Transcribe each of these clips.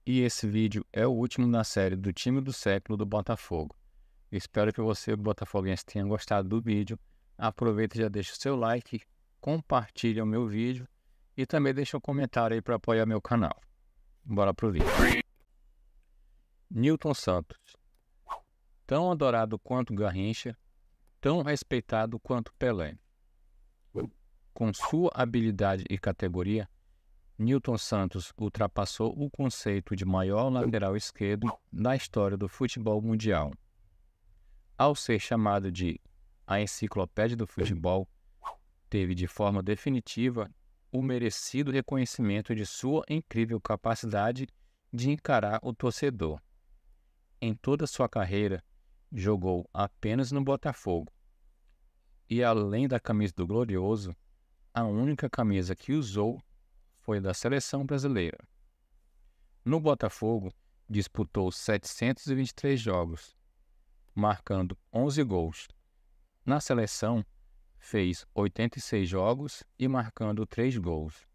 E esse vídeo é o último da série do time do século do Botafogo. Espero que você, botafoguense, tenha gostado do vídeo. Aproveita e já deixa o seu like, compartilha o meu vídeo e também deixa um comentário aí para apoiar meu canal. Bora pro vídeo. Nilton Santos. Tão adorado quanto Garrincha, tão respeitado quanto Pelé. Com sua habilidade e categoria, Nilton Santos ultrapassou o conceito de maior lateral esquerdo da história do futebol mundial. Ao ser chamado de a enciclopédia do futebol, teve de forma definitiva o merecido reconhecimento de sua incrível capacidade de encarar o torcedor. Em toda sua carreira, jogou apenas no Botafogo. E além da camisa do Glorioso, a única camisa que usou foi da seleção brasileira. No Botafogo, disputou 723 jogos, marcando 11 gols. Na seleção, fez 86 jogos e marcando 3 gols.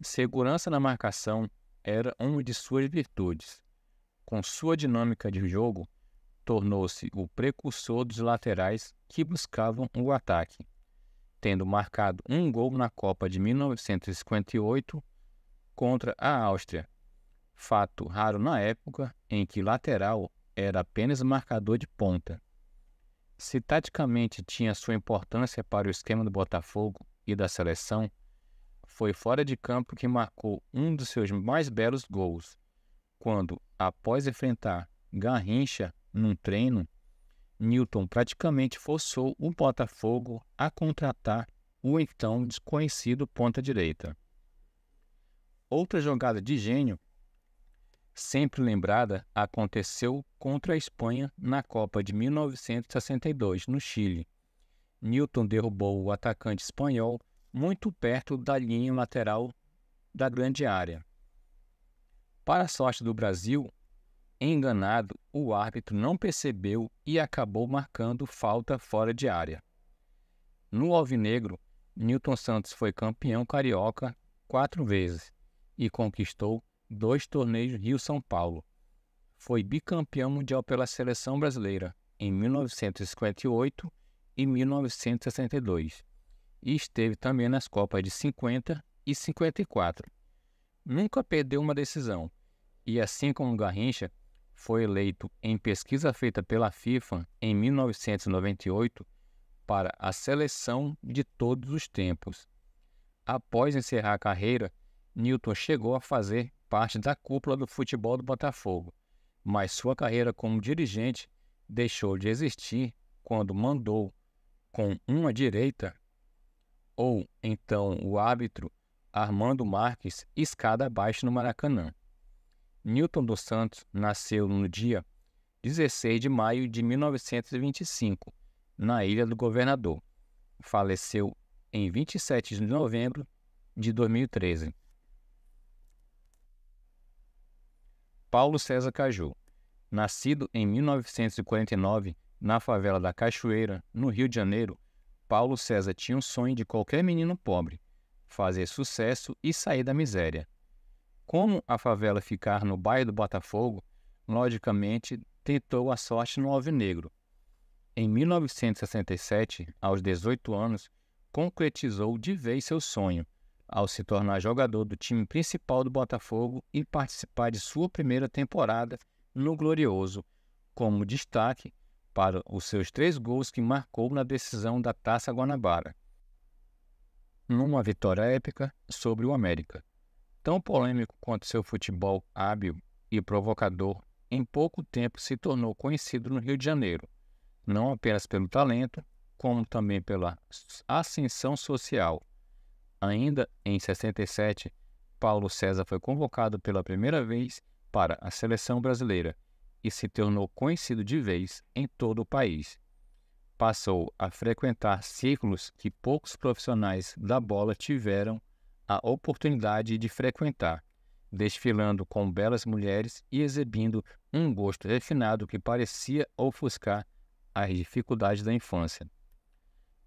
Segurança na marcação era uma de suas virtudes. Com sua dinâmica de jogo, tornou-se o precursor dos laterais que buscavam o ataque, tendo marcado um gol na Copa de 1958 contra a Áustria, fato raro na época em que lateral era apenas marcador de ponta. Se taticamente tinha sua importância para o esquema do Botafogo e da seleção, foi fora de campo que marcou um dos seus mais belos gols, quando, após enfrentar Garrincha num treino, Nilton praticamente forçou o Botafogo a contratar o então desconhecido ponta-direita. Outra jogada de gênio, sempre lembrada, aconteceu contra a Espanha na Copa de 1962, no Chile. Nilton derrubou o atacante espanhol muito perto da linha lateral da grande área. Para a sorte do Brasil, enganado, o árbitro não percebeu e acabou marcando falta fora de área. No alvinegro, Nilton Santos foi campeão carioca 4 vezes e conquistou 2 torneios Rio-São Paulo. Foi bicampeão mundial pela seleção brasileira em 1958 e 1962 e esteve também nas Copas de 50 e 54. Nunca perdeu uma decisão e, assim como Garrincha, foi eleito em pesquisa feita pela FIFA em 1998 para a seleção de todos os tempos. Após encerrar a carreira, Nilton chegou a fazer parte da cúpula do futebol do Botafogo, mas sua carreira como dirigente deixou de existir quando mandou, com uma direita, ou então o árbitro Armando Marques, escada abaixo no Maracanã. Nilton dos Santos nasceu no dia 16 de maio de 1925, na Ilha do Governador. Faleceu em 27 de novembro de 2013. Paulo César Caju. Nascido em 1949, na favela da Cachoeira, no Rio de Janeiro, Paulo César tinha um sonho de qualquer menino pobre: fazer sucesso e sair da miséria. Como a favela ficar no bairro do Botafogo, logicamente tentou a sorte no alvinegro. Em 1967, aos 18 anos, concretizou de vez seu sonho, ao se tornar jogador do time principal do Botafogo e participar de sua primeira temporada no Glorioso, como destaque para os seus 3 gols que marcou na decisão da Taça Guanabara, numa vitória épica sobre o América. Tão polêmico quanto seu futebol hábil e provocador, em pouco tempo se tornou conhecido no Rio de Janeiro, não apenas pelo talento, como também pela ascensão social. Ainda em 67, Paulo César foi convocado pela primeira vez para a seleção brasileira e se tornou conhecido de vez em todo o país. Passou a frequentar círculos que poucos profissionais da bola tiveram a oportunidade de frequentar, desfilando com belas mulheres e exibindo um gosto refinado que parecia ofuscar as dificuldades da infância.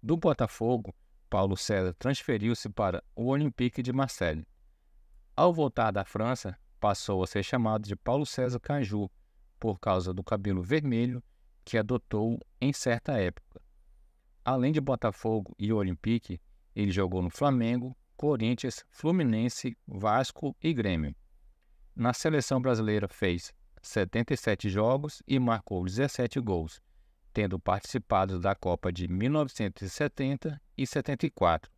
Do Botafogo, Paulo César transferiu-se para o Olympique de Marseille. Ao voltar da França, passou a ser chamado de Paulo César Caju, por causa do cabelo vermelho que adotou em certa época. Além de Botafogo e Olympique, ele jogou no Flamengo, Corinthians, Fluminense, Vasco e Grêmio. Na seleção brasileira fez 77 jogos e marcou 17 gols, tendo participado da Copa de 1970 e 74.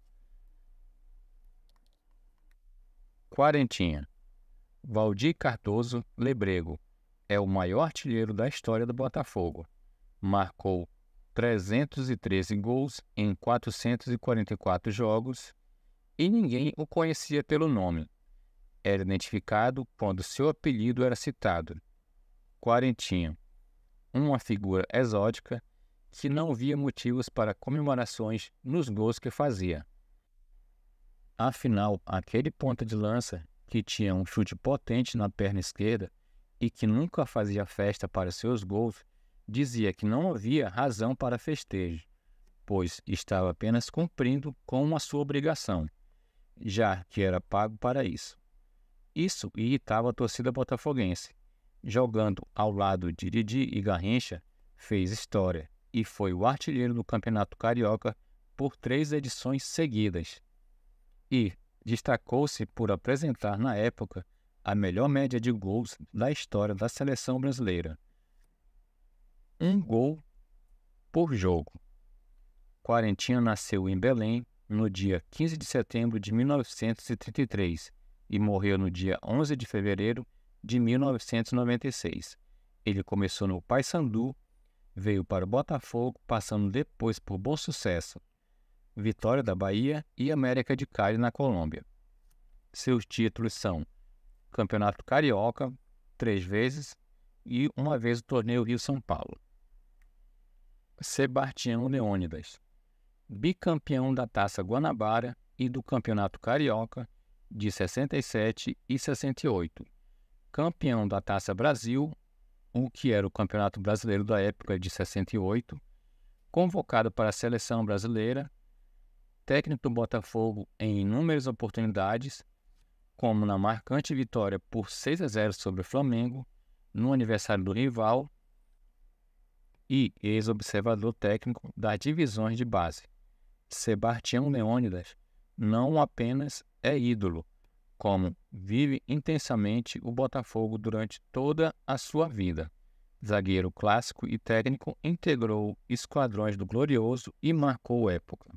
Quarentinha. Valdir Cardoso Lebrego é o maior artilheiro da história do Botafogo. Marcou 313 gols em 444 jogos e ninguém o conhecia pelo nome. Era identificado quando seu apelido era citado. Quarentinha. Uma figura exótica que não via motivos para comemorações nos gols que fazia. Afinal, aquele ponta de lança que tinha um chute potente na perna esquerda e que nunca fazia festa para seus gols, dizia que não havia razão para festejo, pois estava apenas cumprindo com a sua obrigação, já que era pago para isso. Isso irritava a torcida botafoguense. Jogando ao lado de Didi e Garrincha, fez história e foi o artilheiro do Campeonato Carioca por 3 edições seguidas. E destacou-se por apresentar na época a melhor média de gols da história da seleção brasileira. 1 gol por jogo. Quarentinha nasceu em Belém no dia 15 de setembro de 1933 e morreu no dia 11 de fevereiro de 1996. Ele começou no Paysandu, veio para o Botafogo, passando depois por Bom Sucesso, Vitória da Bahia e América de Cali na Colômbia. Seus títulos são Campeonato Carioca, 3 vezes, e 1 vez o Torneio Rio-São Paulo. Sebastião Leônidas, bicampeão da Taça Guanabara e do Campeonato Carioca de 67 e 68. Campeão da Taça Brasil, o que era o Campeonato Brasileiro da época de 68. Convocado para a seleção brasileira, técnico do Botafogo em inúmeras oportunidades, como na marcante vitória por 6-0 sobre o Flamengo, no aniversário do rival, e ex-observador técnico das divisões de base. Sebastião Leônidas não apenas é ídolo, como vive intensamente o Botafogo durante toda a sua vida. Zagueiro clássico e técnico, integrou esquadrões do Glorioso e marcou época.